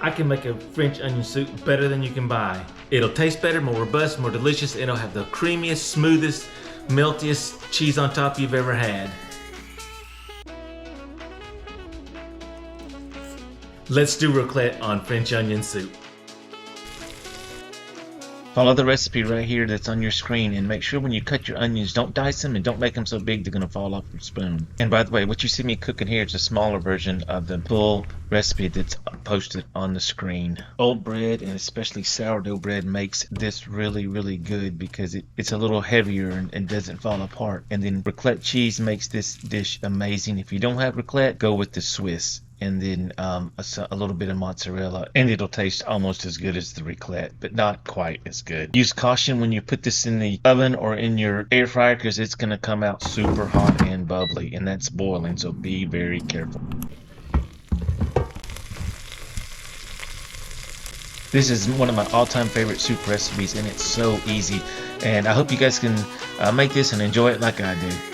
I can make a French onion soup better than you can buy. It'll taste better, more robust, more delicious, and it'll have the creamiest, smoothest, meltiest cheese on top you've ever had. Let's do raclette on French onion soup. Follow the recipe right here that's on your screen, and make sure when you cut your onions, don't dice them and don't make them so big they're going to fall off your spoon. And by the way, what you see me cooking here is a smaller version of the full recipe that's posted on the screen. Old bread, and especially sourdough bread, makes this really, really good because it's a little heavier and doesn't fall apart. And then raclette cheese makes this dish amazing. If you don't have raclette, go with the Swiss. And then a little bit of mozzarella, and it'll taste almost as good as the raclette, but not quite as good. Use caution when you put this in the oven or in your air fryer, because it's going to come out super hot and bubbly, and that's boiling, so be very careful. This is one of my all-time favorite soup recipes, and it's so easy, and I hope you guys can make this and enjoy it like I do.